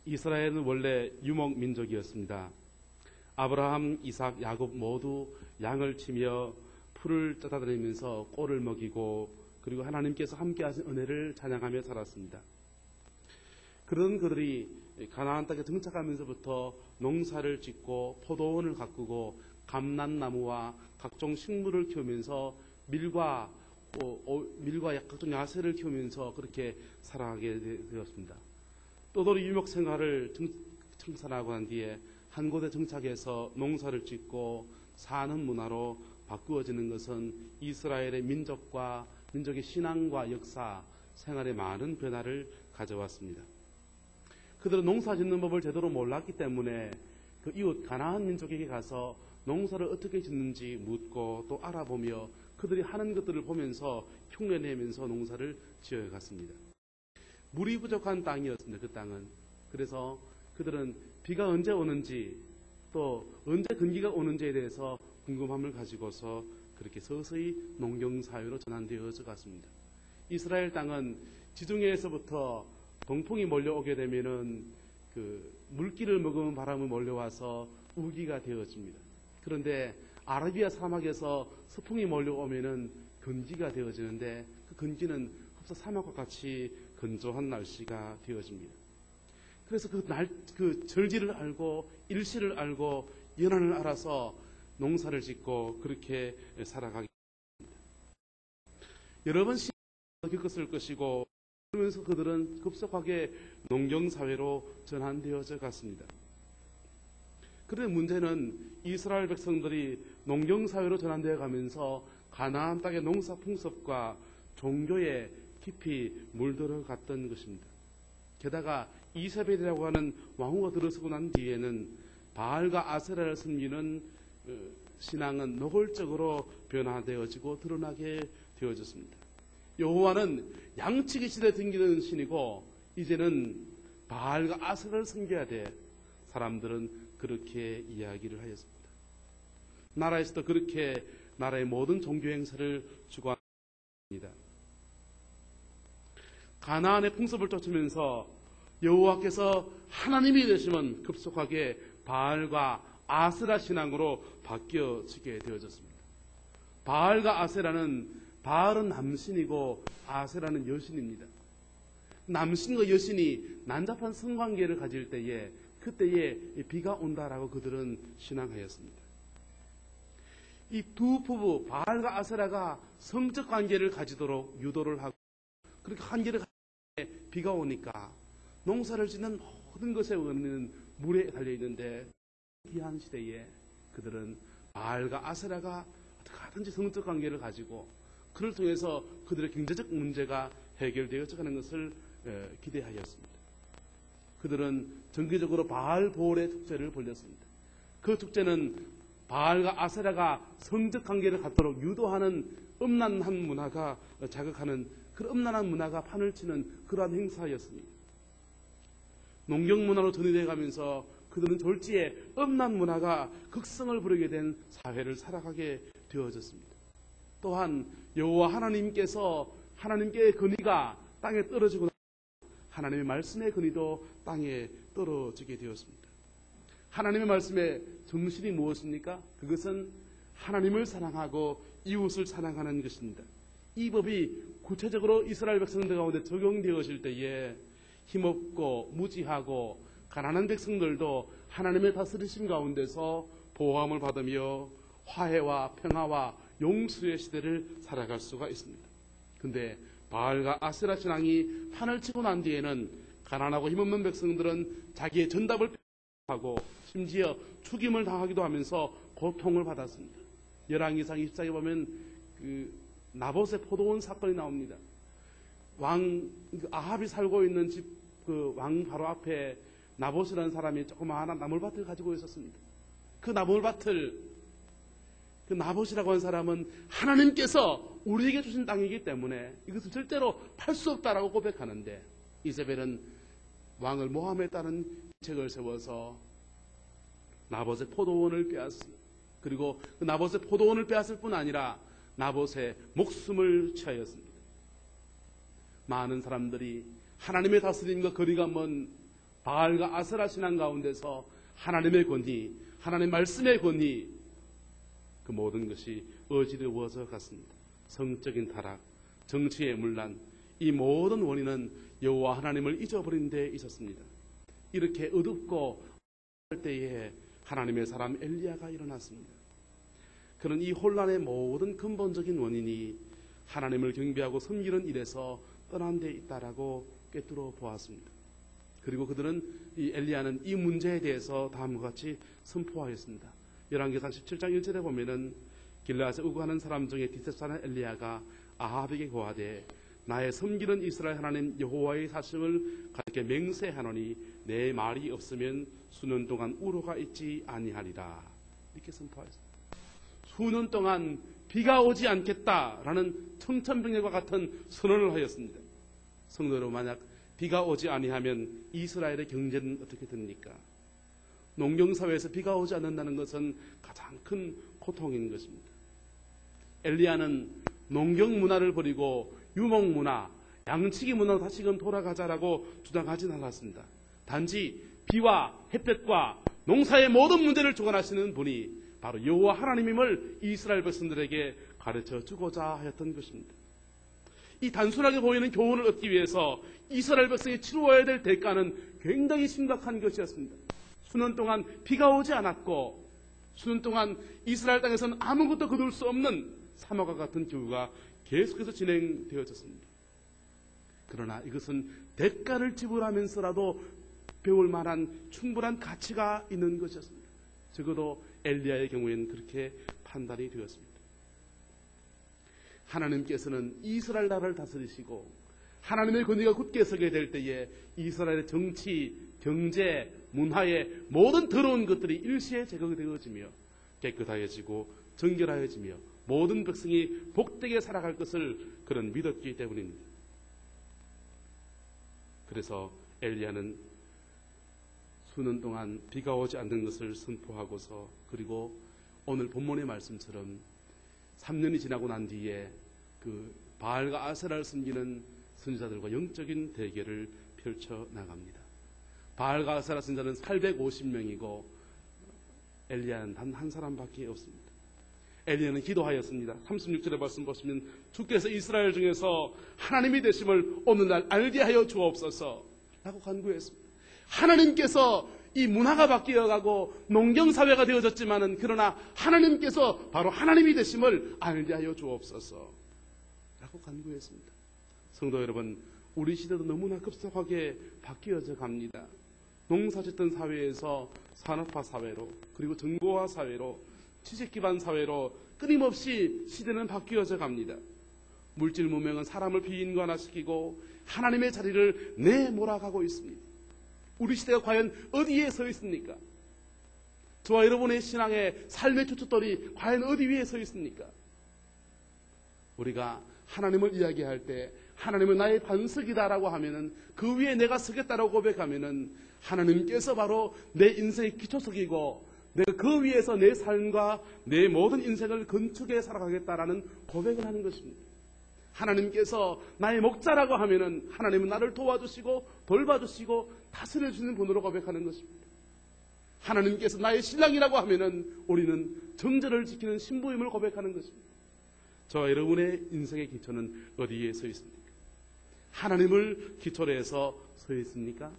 이스라엘은 원래 유목 민족이었습니다. 아브라함, 이삭, 야곱 모두 양을 치며 풀을 쫓아다니면서 꼴을 먹이고 그리고 하나님께서 함께 하신 은혜를 찬양하며 살았습니다. 그런 그들이 가나안 땅에 정착하면서부터 농사를 짓고 포도원을 가꾸고 감람나무와 각종 식물을 키우면서 밀과 각종 야채를 키우면서 그렇게 살아가게 되었습니다. 또돌이 유목 생활을 청산하고 난 뒤에 한 곳에 정착해서 농사를 짓고 사는 문화로 바꾸어지는 것은 이스라엘의 민족과 민족의 신앙과 역사, 생활에 많은 변화를 가져왔습니다. 그들은 농사 짓는 법을 제대로 몰랐기 때문에 그 이웃 가나안 민족에게 가서 농사를 어떻게 짓는지 묻고 또 알아보며 그들이 하는 것들을 보면서 흉내내면서 농사를 지어갔습니다. 물이 부족한 땅이었습니다. 그 땅은. 그래서 그들은 비가 언제 오는지 또 언제 건기가 오는지에 대해서 궁금함을 가지고서 그렇게 서서히 농경사회로 전환되어져 갔습니다. 이스라엘 땅은 지중해에서부터 동풍이 몰려오게 되면은 그 물기를 머금은 바람이 몰려와서 우기가 되어집니다. 그런데 아라비아 사막에서 서풍이 몰려오면은 건기가 되어지는데 그 건기는 흡사 사막과 같이 건조한 날씨가 되어집니다. 그래서 그 절기를 알고 일시를 알고 연한을 알아서 농사를 짓고 그렇게 살아가게 됩니다. 여러 번 시간을 겪었을 것이고 그러면서 그들은 급속하게 농경사회로 전환되어져 갔습니다. 그런데 문제는 이스라엘 백성들이 농경사회로 전환되어 가면서 가나안 땅의 농사 풍습과 종교에 깊이 물들어 갔던 것입니다. 게다가 이세벨이라고 하는 왕후가 들어서고 난 뒤에는 바알과 아세라를 섬기는 신앙은 노골적으로 변화되어지고 드러나게 되어졌습니다. 여호와는 양치기 시대에 등기는 신이고 이제는 바알과 아세라를 섬겨야 돼. 사람들은 그렇게 이야기를 하였습니다. 나라에서도 그렇게 나라의 모든 종교 행사를 주관합니다. 가나안의 풍습을 쫓으면서 여호와께서 하나님이 되시면 급속하게 바알과 아세라 신앙으로 바뀌어지게 되어졌습니다. 바알과 아세라는 바알은 남신이고 아세라는 여신입니다. 남신과 여신이 난잡한 성관계를 가질 때에 그때에 비가 온다라고 그들은 신앙하였습니다. 이 두 부부 바알과 아세라가 성적 관계를 가지도록 유도를 하고 그렇게 관계를 가질 때 비가 오니까 농사를 짓는 모든 것의 원인은 물에 달려 있는데 기한 시대에 그들은 바알과 아세라가 어떻게 하든지 성적 관계를 가지고 그를 통해서 그들의 경제적 문제가 해결되어져 가는 것을 기대하였습니다. 그들은 정기적으로 바알 보홀의 축제를 벌였습니다. 그 축제는 바알과 아세라가 성적 관계를 갖도록 유도하는 음란한 문화가 자극하는 그런 음란한 문화가 판을 치는 그러한 행사였습니다. 농경 문화로 전이되어 가면서 그들은 졸지에 음란 문화가 극성을 부르게 된 사회를 살아가게 되어졌습니다. 또한 여호와 하나님께의 근위가 땅에 떨어지고 하나님의 말씀의 근위도 땅에 떨어지게 되었습니다. 하나님의 말씀의 정신이 무엇입니까? 그것은 하나님을 사랑하고 이웃을 사랑하는 것입니다. 이 법이 구체적으로 이스라엘 백성들 가운데 적용되어질 때에 힘없고 무지하고 가난한 백성들도 하나님의 다스리심 가운데서 보호함을 받으며 화해와 평화와 용서의 시대를 살아갈 수가 있습니다. 근데 바알과 아세라 신앙이 판을 치고 난 뒤에는 가난하고 힘없는 백성들은 자기의 전답을 하고 심지어 죽임을 당하기도 하면서 고통을 받았습니다. 열왕기상 24에 보면 그 나봇의 포도원 사건이 나옵니다. 왕 아합이 살고 있는 집 그 왕 바로 앞에 나봇이라는 사람이 조그마한 나물밭을 가지고 있었습니다. 그 나물밭을 그 나봇이라고 하는 사람은 하나님께서 우리에게 주신 땅이기 때문에 이것을 절대로 팔 수 없다라고 고백하는데 이세벨은 왕을 모함에 따른 책을 세워서 나봇의 포도원을 빼앗습니다. 그리고 그 나봇의 포도원을 빼앗을 뿐 아니라 나봇의 목숨을 취하였습니다. 많은 사람들이 하나님의 다스림과 거리가 먼 바알과 아세라 신앙 가운데서 하나님의 권위, 하나님의 말씀의 권위, 그 모든 것이 어지러워져 갔습니다. 성적인 타락, 정치의 문란, 이 모든 원인은 여호와 하나님을 잊어버린 데 있었습니다. 이렇게 어둡고 할 때에 하나님의 사람 엘리야가 일어났습니다. 그는 이 혼란의 모든 근본적인 원인이 하나님을 경배하고 섬기는 일에서 떠난 데 있다라고 꿰뚫어 보았습니다. 그리고 그들은 이 엘리야는 이 문제에 대해서 다음과 같이 선포하였습니다. 열왕기상 17장 1절에 보면은 길르앗에 우거하는 사람 중에 디셉사는 엘리야가 아합에게 고하되 나의 섬기는 이스라엘 하나님 여호와의 사심을 가르쳐 맹세하노니 내 말이 없으면 수년 동안 우로가 있지 아니하리라. 이렇게 선포하였습니다. 수년 동안 비가 오지 않겠다라는 청천벽력과 같은 선언을 하였습니다. 성도 여러분, 만약 비가 오지 아니하면 이스라엘의 경제는 어떻게 됩니까? 농경사회에서 비가 오지 않는다는 것은 가장 큰 고통인 것입니다. 엘리야는 농경 문화를 버리고 유목 문화, 양치기 문화로 다시금 돌아가자라고 주장하진 않았습니다. 단지 비와 햇볕과 농사의 모든 문제를 주관하시는 분이 바로 여호와 하나님임을 이스라엘 백성들에게 가르쳐 주고자 하였던 것입니다. 이 단순하게 보이는 교훈을 얻기 위해서 이스라엘 백성이 치루어야 될 대가는 굉장히 심각한 것이었습니다. 수년 동안 비가 오지 않았고 수년 동안 이스라엘 땅에서는 아무것도 거둘 수 없는 사막과 같은 기후가 계속해서 진행되어졌습니다. 그러나 이것은 대가를 지불하면서라도 배울 만한 충분한 가치가 있는 것이었습니다. 적어도 엘리야의 경우에는 그렇게 판단이 되었습니다. 하나님께서는 이스라엘 나라를 다스리시고 하나님의 권위가 굳게 서게 될 때에 이스라엘의 정치, 경제, 문화의 모든 더러운 것들이 일시에 제거되어지며 깨끗하여지고 정결하여지며 모든 백성이 복되게 살아갈 것을 그는 믿었기 때문입니다. 그래서 엘리야는 수년 동안 비가 오지 않는 것을 선포하고서 그리고 오늘 본문의 말씀처럼 3년이 지나고 난 뒤에 그 바알과 아세라를 섬기는 선지자들과 영적인 대결을 펼쳐 나갑니다. 바알과 아세라 선지자는 850명이고 엘리야는 단 한 사람밖에 없습니다. 엘리야는 기도하였습니다. 36절의 말씀 보시면 주께서 이스라엘 중에서 하나님이 되심을 오늘날 알게 하여 주옵소서 라고 간구했습니다. 하나님께서 이 문화가 바뀌어가고 농경사회가 되어졌지만은 그러나 하나님께서 바로 하나님이 되심을 알게 하여 주옵소서 라고 간구했습니다. 성도 여러분, 우리 시대도 너무나 급속하게 바뀌어져 갑니다. 농사짓던 사회에서 산업화 사회로 그리고 정보화 사회로 지식기반 사회로 끊임없이 시대는 바뀌어져 갑니다. 물질 문명은 사람을 비인간화시키고 하나님의 자리를 내몰아가고 있습니다. 우리 시대가 과연 어디에 서 있습니까? 저와 여러분의 신앙의 삶의 주춧돌이 과연 어디 위에 서 있습니까? 우리가 하나님을 이야기할 때 하나님은 나의 반석이다라고 하면은 그 위에 내가 서겠다라고 고백하면은 하나님께서 바로 내 인생의 기초석이고 내가 그 위에서 내 삶과 내 모든 인생을 건축해 살아가겠다라는 고백을 하는 것입니다. 하나님께서 나의 목자라고 하면은 하나님은 나를 도와주시고 돌봐주시고 다스려주시는 분으로 고백하는 것입니다. 하나님께서 나의 신랑이라고 하면은 우리는 정절을 지키는 신부임을 고백하는 것입니다. 저와 여러분의 인생의 기초는 어디에 서 있습니까? 하나님을 기초로 해서 서 있습니까?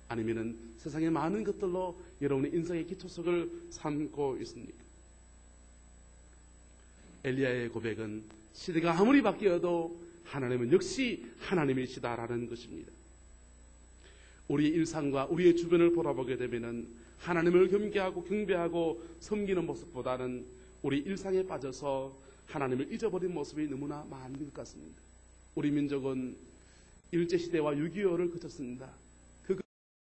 아니면은 세상의 많은 것들로 여러분의 인생의 기초석을 삼고 있습니까? 엘리야의 고백은 시대가 아무리 바뀌어도 하나님은 역시 하나님이시다라는 것입니다. 우리의 일상과 우리의 주변을 돌아보게 되면은 하나님을 경계하고 경배하고 섬기는 모습보다는 우리 일상에 빠져서 하나님을 잊어버린 모습이 너무나 많은 것 같습니다. 우리 민족은 일제시대와 6.25를 거쳤습니다. 그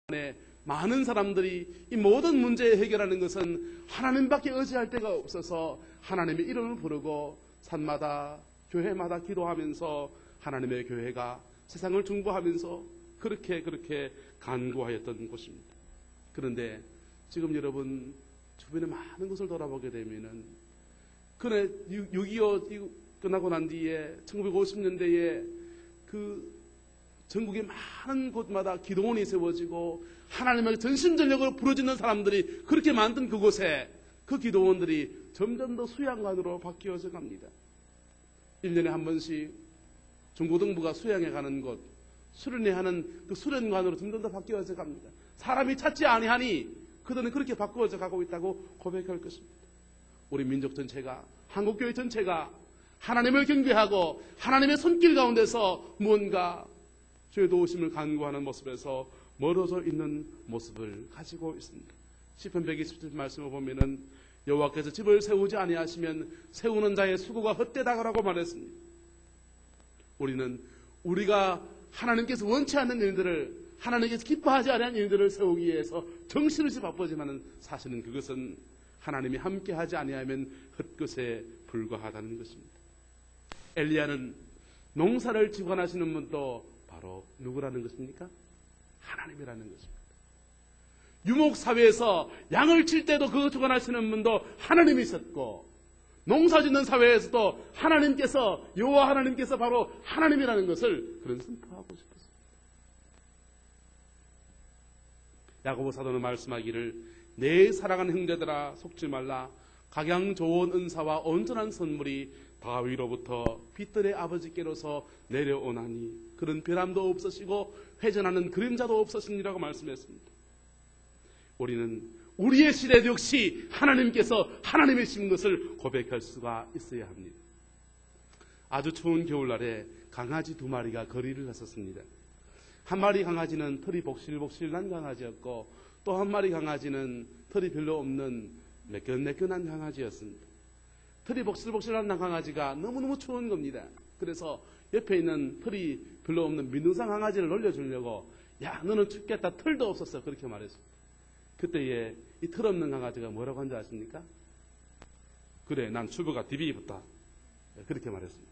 안에 많은 사람들이 이 모든 문제를 해결하는 것은 하나님밖에 의지할 데가 없어서 하나님의 이름을 부르고 산마다 교회마다 기도하면서 하나님의 교회가 세상을 중보하면서 그렇게 간구하였던 곳입니다. 그런데 지금 여러분 주변에 많은 것을 돌아보게 되면은 그래 6.25 끝나고 난 뒤에 1950년대에 그 전국의 많은 곳마다 기도원이 세워지고 하나님의 전심전력으로 부르짖는 사람들이 그렇게 만든 그곳에 그 기도원들이 점점 더 수양관으로 바뀌어져 갑니다. 1년에 한 번씩 중고등부가 수양해 가는 곳, 수련회 하는 그 수련관으로 점점 더 바뀌어져 갑니다. 사람이 찾지 아니하니 그들은 그렇게 바꾸어져 가고 있다고 고백할 것입니다. 우리 민족 전체가, 한국교회 전체가 하나님을 경배하고 하나님의 손길 가운데서 무언가 주의 도우심을 간구하는 모습에서 멀어져 있는 모습을 가지고 있습니다. 시편 127 말씀을 보면은 여호와께서 집을 세우지 아니하시면 세우는 자의 수고가 헛되다라고 말했습니다. 우리는 우리가 하나님께서 원치 않는 일들을, 하나님께서 기뻐하지 않는 일들을 세우기 위해서 정신없이 바쁘지만은 사실은 그것은 하나님이 함께하지 아니하면 헛것에 불과하다는 것입니다. 엘리야는 농사를 주관하시는 분도 바로 누구라는 것입니까? 하나님이라는 것입니다. 유목사회에서 양을 칠 때도 그 주관하시는 분도 하나님이셨고, 농사짓는 사회에서도 하나님께서, 여호와 하나님께서 바로 하나님이라는 것을 그런 선포하고 싶었습니다. 야고보 사도는 말씀하기를 내 사랑하는 형제들아 속지 말라. 각양 좋은 은사와 온전한 선물이 다위로부터 빛들의 아버지께로서 내려오나니 그런 변함도 없으시고 회전하는 그림자도 없으시니라고 말씀했습니다. 우리는 우리의 시대 역시 하나님께서 하나님이신 것을 고백할 수가 있어야 합니다. 아주 추운 겨울날에 강아지 2마리가 거리를 갔었습니다. 한 마리 강아지는 털이 복실복실한 강아지였고 또 한 마리 강아지는 털이 별로 없는 매끈매끈한 강아지였습니다. 털이 복실복실한 강아지가 너무너무 추운 겁니다. 그래서 옆에 있는 털이 별로 없는 민둥상 강아지를 놀려주려고 야 너는 춥겠다 털도 없었어 그렇게 말했습니다. 그때에 이 털 없는 강아지가 뭐라고 한 줄 아십니까? 그래 난 추부가 디비부터 그렇게 말했습니다.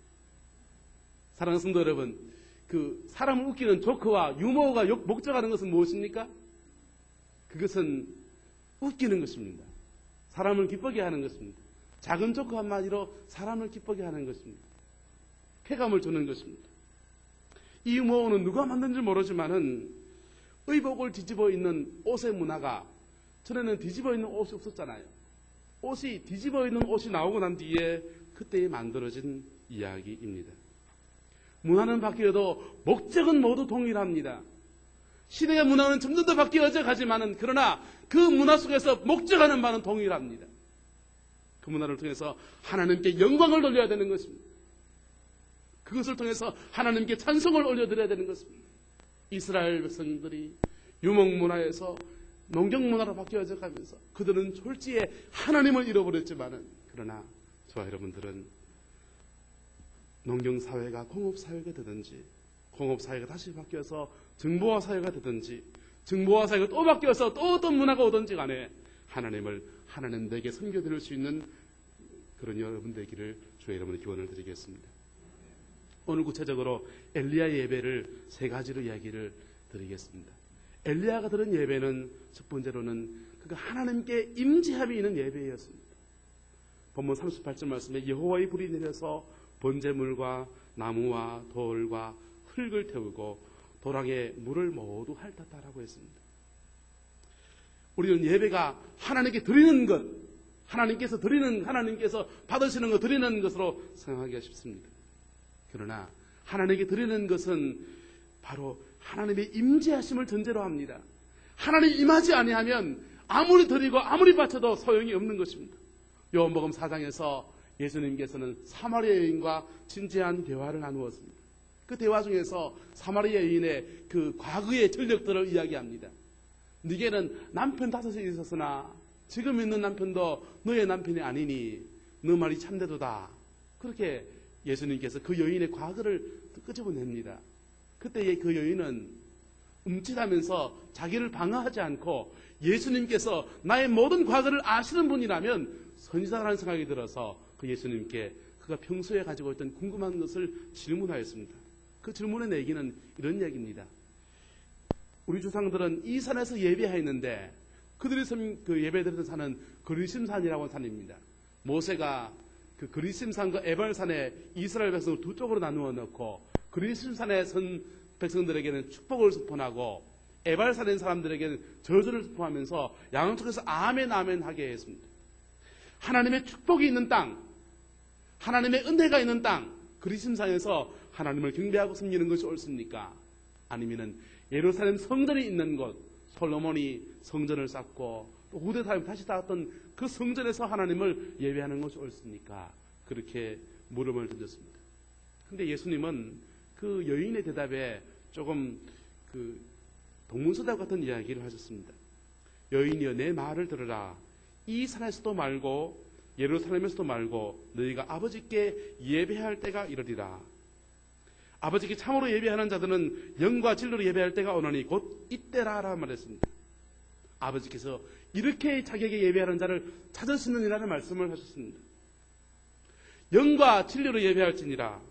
사랑하는 성도 여러분, 그 사람을 웃기는 조크와 유머가 목적하는 것은 무엇입니까? 그것은 웃기는 것입니다. 사람을 기쁘게 하는 것입니다. 작은 조크 한마디로 사람을 기쁘게 하는 것입니다. 쾌감을 주는 것입니다. 이 유머는 누가 만든지 모르지만은 의복을 뒤집어 있는 옷의 문화가 전에는 뒤집어 있는 옷이 없었잖아요. 옷이 뒤집어 있는 옷이 나오고 난 뒤에 그때에 만들어진 이야기입니다. 문화는 바뀌어도 목적은 모두 동일합니다. 시대의 문화는 점점 더 바뀌어져 가지만은 그러나 그 문화 속에서 목적하는 바는 동일합니다. 그 문화를 통해서 하나님께 영광을 돌려야 되는 것입니다. 그것을 통해서 하나님께 찬송을 올려드려야 되는 것입니다. 이스라엘 백성들이 유목문화에서 농경문화로 바뀌어져 가면서 그들은 졸지에 하나님을 잃어버렸지만은 그러나 저와 여러분들은 농경사회가 공업사회가 되든지 공업사회가 다시 바뀌어서 정보화사회가 되든지 정보화사회가 또 바뀌어서 또 어떤 문화가 오든지 간에 하나님에게 섬겨드릴 수 있는 그런 여러분 되기를 주의 이름으로 기원을 드리겠습니다. 오늘 구체적으로 엘리야의 예배를 3가지로 이야기를 드리겠습니다. 엘리야가 드린 예배는 첫 번째로는 그가 하나님께 임재함이 있는 예배였습니다. 본문 38절 말씀에 여호와의 불이 내려서 번제물과 나무와 돌과 흙을 태우고 도랑에 물을 모두 핥았다라고 했습니다. 우리는 예배가 하나님께 드리는 것, 하나님께서 받으시는 것 드리는 것으로 생각하기가 쉽습니다. 그러나 하나님께 드리는 것은 바로 하나님의 임재하심을 전제로 합니다. 하나님 임하지 아니하면 아무리 드리고 아무리 바쳐도 소용이 없는 것입니다. 요한복음 4장에서 예수님께서는 사마리아 여인과 진지한 대화를 나누었습니다. 그 대화 중에서 사마리아 여인의 그 과거의 전력들을 이야기합니다. 네게는 남편 5이 있었으나 지금 있는 남편도 너의 남편이 아니니 너 말이 참되도다. 그렇게 예수님께서 그 여인의 과거를 끄집어냅니다. 그때 그 여인은 움찔하면서 자기를 방어하지 않고 예수님께서 나의 모든 과거를 아시는 분이라면 선지자라는 생각이 들어서 그 예수님께 그가 평소에 가지고 있던 궁금한 것을 질문하였습니다. 그 질문의 내기는 이런 얘기입니다. 우리 조상들은 이 산에서 예배하였는데 그들이 그 예배드렸던 산은 그리심산이라고 하는 산입니다. 모세가 그 그리심산과 에발산에 이스라엘 백성을 2쪽으로 나누어 놓고 그리심산에 선 백성들에게는 축복을 선포하고 에발사된 사람들에게는 저주를 선포하면서 양쪽에서 아멘 아멘 하게 했습니다. 하나님의 축복이 있는 땅, 하나님의 은혜가 있는 땅, 그리심산에서 하나님을 경배하고 섬기는 것이 옳습니까? 아니면은 예루살렘 성전이 있는 곳, 솔로몬이 성전을 쌓고 또 후대 사람이 다시 쌓았던 그 성전에서 하나님을 예배하는 것이 옳습니까? 그렇게 물음을 던졌습니다. 근데 예수님은 그 여인의 대답에 조금 동문서답 같은 이야기를 하셨습니다. 여인이여 내 말을 들으라. 이 산에서도 말고 예루살렘에서도 말고 너희가 아버지께 예배할 때가 이르리라. 아버지께 참으로 예배하는 자들은 영과 진리로 예배할 때가 오나니 곧 이때라라 말했습니다. 아버지께서 이렇게 자기에게 예배하는 자를 찾으시느니라는 말씀을 하셨습니다. 영과 진리로 예배할지니라.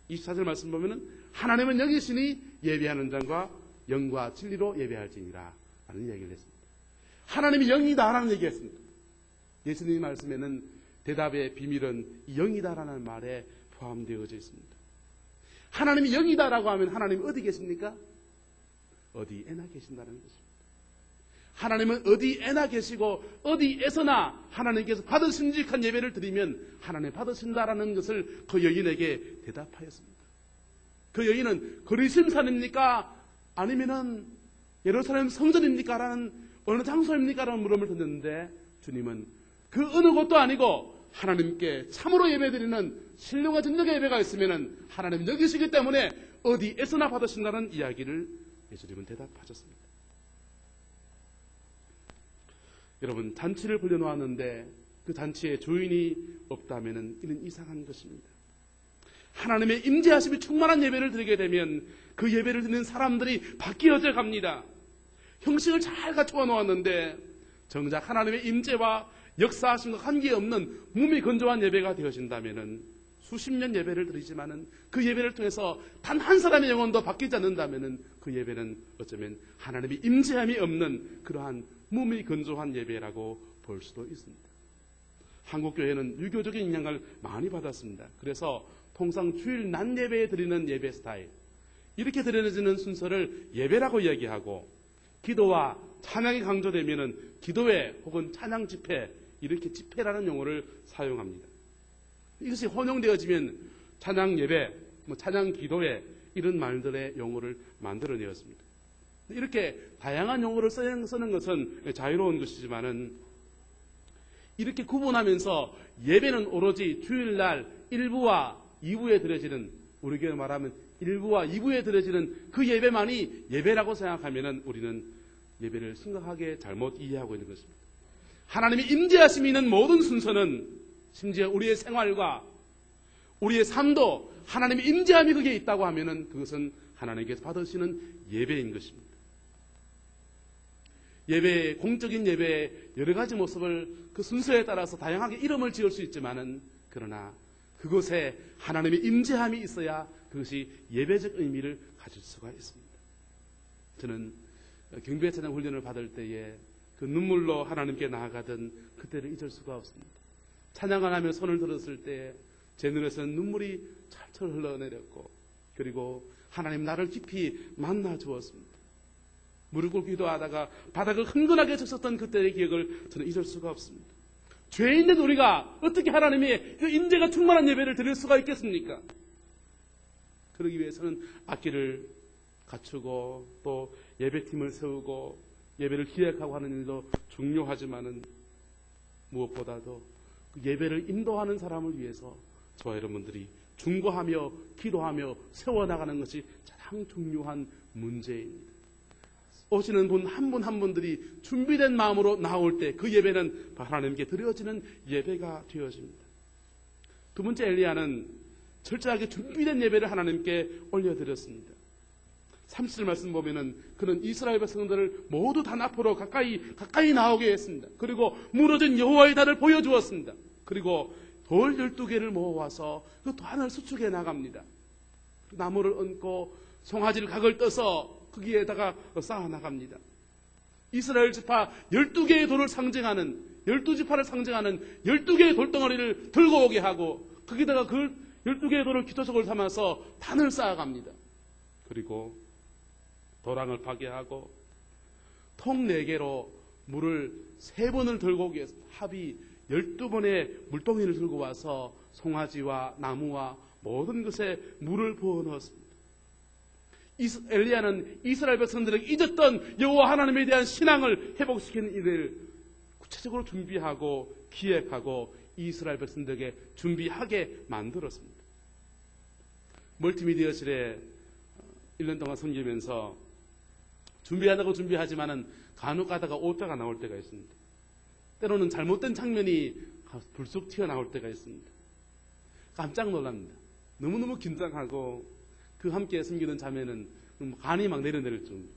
24절 말씀 보면은 하나님은 영이시니 예배하는 자가 영과 진리로 예배할지니라 라는 얘기를 했습니다. 하나님이 영이다라는 얘기했습니다. 예수님의 말씀에는 대답의 비밀은 영이다라는 말에 포함되어져 있습니다. 하나님이 영이다라고 하면 하나님이 어디 계십니까? 어디에나 계신다는 것입니다. 하나님은 어디에나 계시고 어디에서나 하나님께서 받으심직한 예배를 드리면 하나님 받으신다라는 것을 그 여인에게 대답하였습니다. 그 여인은 그리심산입니까? 아니면은 예루살렘 성전입니까? 라는 어느 장소입니까? 라는 물음을 던졌는데 주님은 그 어느 곳도 아니고 하나님께 참으로 예배드리는 신령과 진정의 예배가 있으면 하나님 여기시기 때문에 어디에서나 받으신다는 이야기를 예수님은 대답하셨습니다. 여러분, 잔치를 벌려놓았는데 그 잔치에 주인이 없다면 이는 이상한 것입니다. 하나님의 임재하심이 충만한 예배를 드리게 되면 그 예배를 드리는 사람들이 바뀌어져 갑니다. 형식을 잘 갖추어 놓았는데 정작 하나님의 임재와 역사하심과 관계없는 몸이 건조한 예배가 되어진다면 수십 년 예배를 드리지만은 그 예배를 통해서 단 한 사람의 영혼도 바뀌지 않는다면 그 예배는 어쩌면 하나님의 임재함이 없는 그러한 몸이 건조한 예배라고 볼 수도 있습니다. 한국교회는 유교적인 영향을 많이 받았습니다. 그래서 통상 주일 낮 예배에 드리는 예배 스타일, 이렇게 드려지는 순서를 예배라고 이야기하고 기도와 찬양이 강조되면은 기도회 혹은 찬양 집회, 이렇게 집회라는 용어를 사용합니다. 이것이 혼용되어지면 찬양 예배, 찬양 기도회 이런 말들의 용어를 만들어내었습니다. 이렇게 다양한 용어를 쓰는 것은 자유로운 것이지만은 이렇게 구분하면서 예배는 오로지 주일날 1부와 2부에 드려지는, 우리 교회 말하면 1부와 2부에 드려지는 그 예배만이 예배라고 생각하면은 우리는 예배를 심각하게 잘못 이해하고 있는 것입니다. 하나님이 임재하심이 있는 모든 순서는 심지어 우리의 생활과 우리의 삶도 하나님의 임재함이 거기에 있다고 하면은 그것은 하나님께서 받으시는 예배인 것입니다. 예배의, 공적인 예배의 여러 가지 모습을 그 순서에 따라서 다양하게 이름을 지을 수 있지만은 그러나 그곳에 하나님의 임재함이 있어야 그것이 예배적 의미를 가질 수가 있습니다. 저는 경배 찬양 훈련을 받을 때에 그 눈물로 하나님께 나아가던 그때를 잊을 수가 없습니다. 찬양을 하며 손을 들었을 때 제 눈에서는 눈물이 철철 흘러내렸고 그리고 하나님 나를 깊이 만나 주었습니다. 무릎 꿇고 기도하다가 바닥을 흥건하게 쳤었던 그때의 기억을 저는 잊을 수가 없습니다. 죄인된 우리가 어떻게 하나님의 그 임재가 충만한 예배를 드릴 수가 있겠습니까? 그러기 위해서는 악기를 갖추고 또 예배팀을 세우고 예배를 기획하고 하는 일도 중요하지만은 무엇보다도 그 예배를 인도하는 사람을 위해서 저와 여러분들이 중보하며 기도하며 세워나가는 것이 가장 중요한 문제입니다. 오시는 분 한 분 한 분들이 준비된 마음으로 나올 때 그 예배는 하나님께 드려지는 예배가 되어집니다. 두 번째 엘리야는 철저하게 준비된 예배를 하나님께 올려드렸습니다. 30절 말씀 보면은 그는 이스라엘 백성들을 모두 단 앞으로 가까이 나오게 했습니다. 그리고 무너진 여호와의 달을 보여주었습니다. 그리고 돌 12개를 모아와서 그 돌을 수축해 나갑니다. 나무를 얹고 송아지를 각을 떠서 거기에다가 쌓아 나갑니다. 이스라엘 지파 12개의 돌을 상징하는 12지파를 상징하는 12개의 돌덩어리를 들고 오게 하고 거기다가 그 12개의 돌을 기초석을 삼아서 단을 쌓아갑니다. 그리고 도랑을 파괴하고 통 4개로 물을 3번을 들고 오기 위해서 합이 12번의 물동이를 들고 와서 송아지와 나무와 모든 것에 물을 부어 넣었습니다. 엘리야는 이스라엘 백성들에게 잊었던 여호와 하나님에 대한 신앙을 회복시키는 일을 구체적으로 준비하고 기획하고 이스라엘 백성들에게 준비하게 만들었습니다. 멀티미디어실에 1년 동안 섬기면서 준비하다고 준비하지만은 간혹 가다가 오타가 나올 때가 있습니다. 때로는 잘못된 장면이 불쑥 튀어나올 때가 있습니다. 깜짝 놀랍니다. 너무너무 긴장하고 그 함께 섬기는 자매는 간이 막 내려내릴 정도.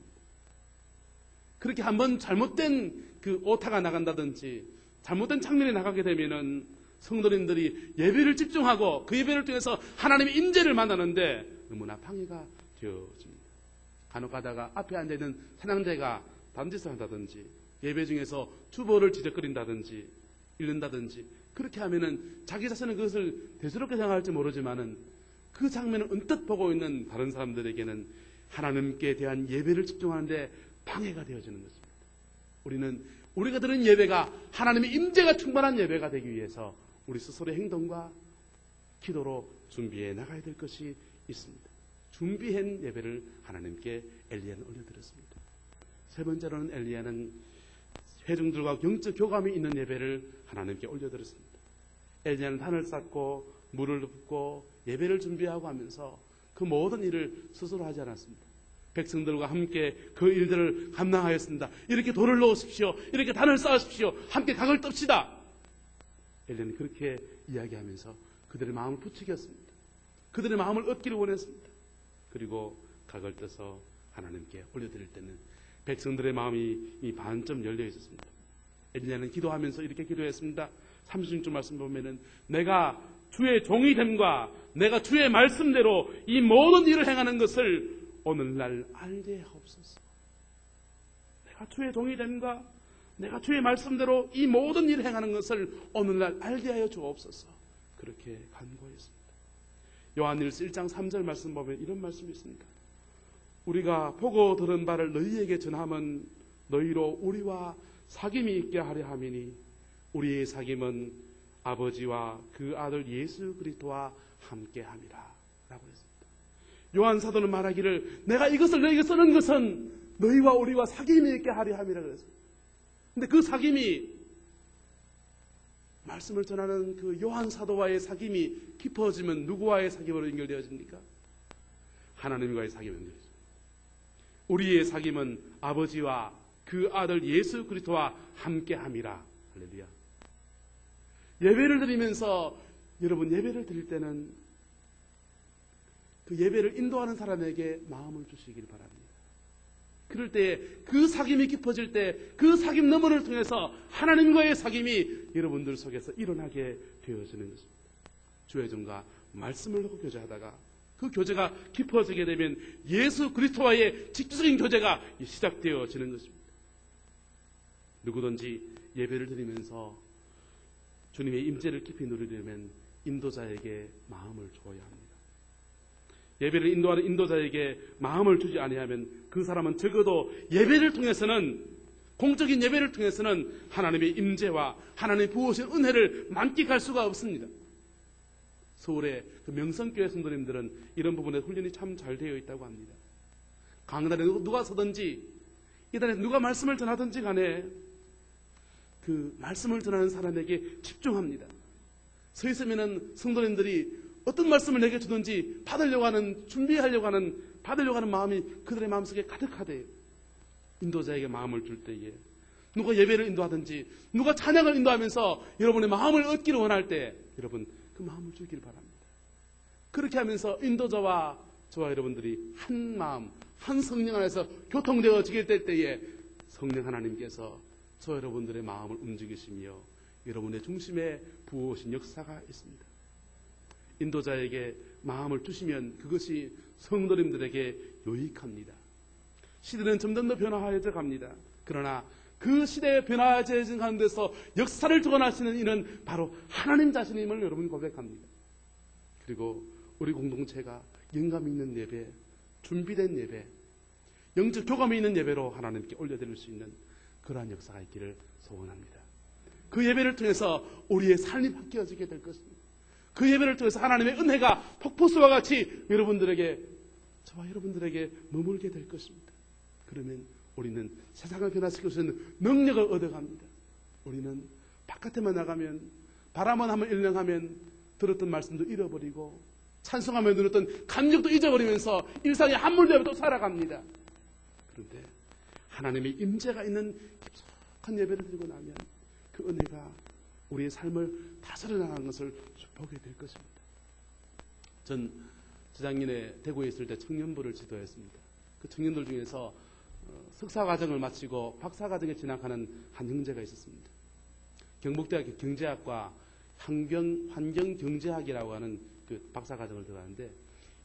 그렇게 한번 잘못된 그 오타가 나간다든지 잘못된 장면이 나가게 되면은 성도님들이 예배를 집중하고 그 예배를 통해서 하나님의 임재를 만나는데 너무나 방해가 되어집니다. 간혹 가다가 앞에 앉아있는 찬양자가 담짓을 한다든지 예배 중에서 주보를 지적거린다든지 읽는다든지 그렇게 하면은 자기 자신은 그것을 대수롭게 생각할지 모르지만은 그 장면을 언뜻 보고 있는 다른 사람들에게는 하나님께 대한 예배를 집중하는데 방해가 되어지는 것입니다. 우리는 우리가 드리는 예배가 하나님의 임재가 충만한 예배가 되기 위해서 우리 스스로의 행동과 기도로 준비해 나가야 될 것이 있습니다. 준비한 예배를 하나님께 엘리야는 올려드렸습니다. 세 번째로는 엘리야는 회중들과 영적 교감이 있는 예배를 하나님께 올려드렸습니다. 엘리야는 단을 쌓고 물을 붓고 예배를 준비하고 하면서 그 모든 일을 스스로 하지 않았습니다. 백성들과 함께 그 일들을 감당하였습니다. 이렇게 돌을 놓으십시오. 이렇게 단을 쌓으십시오. 함께 각을 떱시다. 엘리야는 그렇게 이야기하면서 그들의 마음을 부추겼습니다. 그들의 마음을 얻기를 원했습니다. 그리고 각을 떠서 하나님께 올려드릴 때는 백성들의 마음이 이 반쯤 열려 있었습니다. 엘리야는 기도하면서 이렇게 기도했습니다. 36절 말씀 보면은 내가 주의 종이됨과 내가 주의 말씀대로 이 모든 일을 행하는 것을 오늘날 알게 하옵소서. 내가 주의 종이됨과 내가 주의 말씀대로 이 모든 일을 행하는 것을 오늘날 알게 하여 주옵소서. 그렇게 간구했습니다. 요한일서 1장 3절 말씀 보면 이런 말씀이 있습니다. 우리가 보고 들은 바를 너희에게 전함은 너희로 우리와 사귐이 있게 하려 함이니 우리의 사귐은 아버지와 그 아들 예수 그리스도와 함께함이라 라고 했습니다. 요한 사도는 말하기를 내가 이것을 너희에게 쓰는 것은 너희와 우리와 사귐이 있게 하려 함이라 그랬습니다. 근데 그 사귐이 말씀을 전하는 그 요한 사도와의 사귐이 깊어지면 누구와의 사귐으로 연결되어집니까? 하나님과의 사귐이 연결되죠. 우리의 사귐은 아버지와 그 아들 예수 그리스도와 함께함이라. 할렐루야. 예배를 드리면서 여러분 예배를 드릴 때는 그 예배를 인도하는 사람에게 마음을 주시길 바랍니다. 그럴 때 그 사귐이 깊어질 때 그 사귐 너머를 통해서 하나님과의 사귐이 여러분들 속에서 일어나게 되어지는 것입니다. 주의종과 말씀을 놓고 교제하다가 그 교제가 깊어지게 되면 예수 그리스도와의 직접적인 교제가 시작되어지는 것입니다. 누구든지 예배를 드리면서 주님의 임재를 깊이 누리려면 인도자에게 마음을 주어야 합니다. 예배를 인도하는 인도자에게 마음을 주지 아니하면 그 사람은 적어도 예배를 통해서는 공적인 예배를 통해서는 하나님의 임재와 하나님의 부으신 은혜를 만끽할 수가 없습니다. 서울의 그 명성교회 성도님들은 이런 부분에 훈련이 참 잘 되어 있다고 합니다. 강단에 누가 서든지 이단에 누가 말씀을 전하든지 간에 그 말씀을 전하는 사람에게 집중합니다. 서 있으면은 성도님들이 어떤 말씀을 내게 주든지 받으려고 하는, 준비하려고 하는, 받으려고 하는 마음이 그들의 마음속에 가득하대요. 인도자에게 마음을 줄 때에 누가 예배를 인도하든지 누가 찬양을 인도하면서 여러분의 마음을 얻기를 원할 때 여러분 그 마음을 주길 바랍니다. 그렇게 하면서 인도자와 저와 여러분들이 한 마음, 한 성령 안에서 교통되어지게 될 때에 성령 하나님께서 저 여러분들의 마음을 움직이시며 여러분의 중심에 부어오신 역사가 있습니다. 인도자에게 마음을 주시면 그것이 성도님들에게 유익합니다. 시대는 점점 더 변화해져 갑니다. 그러나 그 시대에 변화해져 가는 데서 역사를 주관하시는 이는 바로 하나님 자신임을 여러분 고백합니다. 그리고 우리 공동체가 영감 있는 예배, 준비된 예배, 영적 교감이 있는 예배로 하나님께 올려드릴 수 있는 그러한 역사가 있기를 소원합니다. 그 예배를 통해서 우리의 삶이 바뀌어지게 될 것입니다. 그 예배를 통해서 하나님의 은혜가 폭포수와 같이 저와 여러분들에게 머물게 될 것입니다. 그러면 우리는 세상을 변화시킬 수 있는 능력을 얻어갑니다. 우리는 바깥에만 나가면 바라만 한번 일렁하면 들었던 말씀도 잃어버리고 찬송하며 들었던 감격도 잊어버리면서 일상의 한 물대로 또 살아갑니다. 그런데 하나님의 임재가 있는 깊숙한 예배를 드리고 나면 그 은혜가 우리의 삶을 다스려 나가는 것을 보게 될 것입니다. 전 재작년에 대구에 있을 때 청년부를 지도했습니다. 그 청년들 중에서 석사과정을 마치고 박사과정에 진학하는 한 형제가 있었습니다. 경북대학교 경제학과 환경경제학이라고 하는 그 박사과정을 들어가는데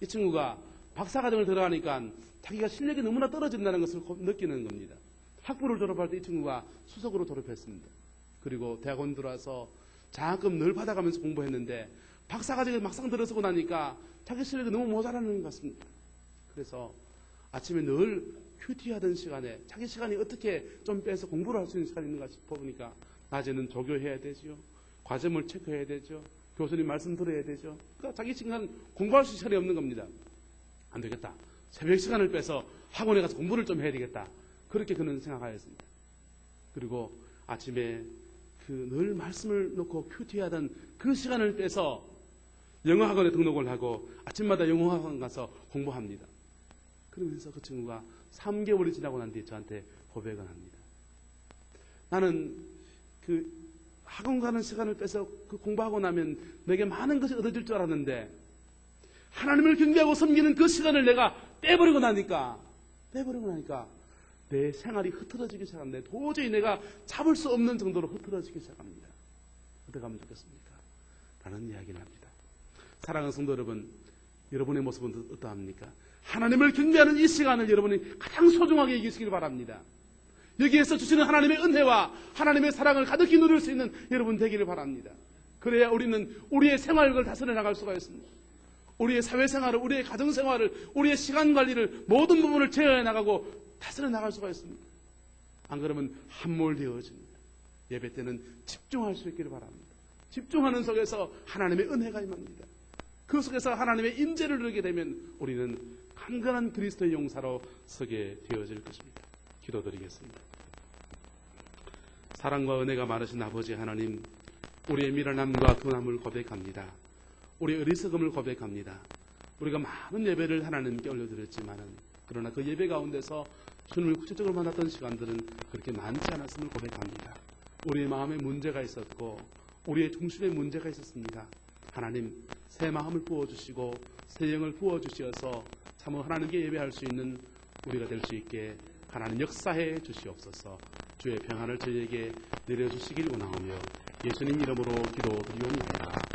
이 친구가 박사과정을 들어가니까 자기가 실력이 너무나 떨어진다는 것을 느끼는 겁니다. 학부를 졸업할 때 이 친구가 수석으로 졸업했습니다. 그리고 대학원 들어와서 장학금 늘 받아가면서 공부했는데 박사과정에 막상 들어서고 나니까 자기 실력이 너무 모자라는 것 같습니다. 그래서 아침에 늘 큐티하던 시간에 자기 시간이 어떻게 좀 빼서 공부를 할 수 있는 시간이 있는가 싶어보니까 낮에는 조교해야 되죠. 과제물 체크해야 되죠. 교수님 말씀 들어야 되죠. 그러니까 자기 시간 공부할 수 있는 시간이 없는 겁니다. 안 되겠다. 새벽 시간을 빼서 학원에 가서 공부를 좀 해야 되겠다. 그렇게 그는 생각하였습니다. 그리고 아침에 그 늘 말씀을 놓고 큐티하던 그 시간을 빼서 영어학원에 등록을 하고 아침마다 영어학원 가서 공부합니다. 그러면서 그 친구가 3개월이 지나고 난 뒤에 저한테 고백을 합니다. 나는 그 학원 가는 시간을 빼서 그 공부하고 나면 내게 많은 것이 얻어질 줄 알았는데 하나님을 경배하고 섬기는 그 시간을 내가 떼버리고 나니까 내 생활이 흐트러지기 시작합니다. 도저히 내가 잡을 수 없는 정도로 흐트러지기 시작합니다. 어떻게 하면 좋겠습니까? 라는 이야기를 합니다. 사랑하는 성도 여러분, 여러분의 모습은 어떠합니까? 하나님을 경배하는 이 시간을 여러분이 가장 소중하게 여기시길 바랍니다. 여기에서 주시는 하나님의 은혜와 하나님의 사랑을 가득히 누릴 수 있는 여러분 되기를 바랍니다. 그래야 우리는 우리의 생활을 다스려 나갈 수가 있습니다. 우리의 사회생활을, 우리의 가정생활을, 우리의 시간관리를 모든 부분을 제어해 나가고 다스려 나갈 수가 있습니다. 안 그러면 함몰되어집니다. 예배 때는 집중할 수 있기를 바랍니다. 집중하는 속에서 하나님의 은혜가 임합니다. 그 속에서 하나님의 임재를 누리게 되면 우리는 강건한 그리스도의 용사로 서게 되어질 것입니다. 기도드리겠습니다. 사랑과 은혜가 많으신 아버지 하나님, 우리의 미련함과 둔함을 고백합니다. 우리의 어리석음을 고백합니다. 우리가 많은 예배를 하나님께 올려드렸지만 그러나 그 예배 가운데서 주님을 구체적으로 만났던 시간들은 그렇게 많지 않았음을 고백합니다. 우리의 마음에 문제가 있었고 우리의 중심에 문제가 있었습니다. 하나님, 새 마음을 부어주시고 새 영을 부어주시어서 참 하나님께 예배할 수 있는 우리가 될 수 있게 하나님 역사해 주시옵소서. 주의 평안을 저희에게 내려주시길 원하오며 예수님 이름으로 기도드리옵나이다.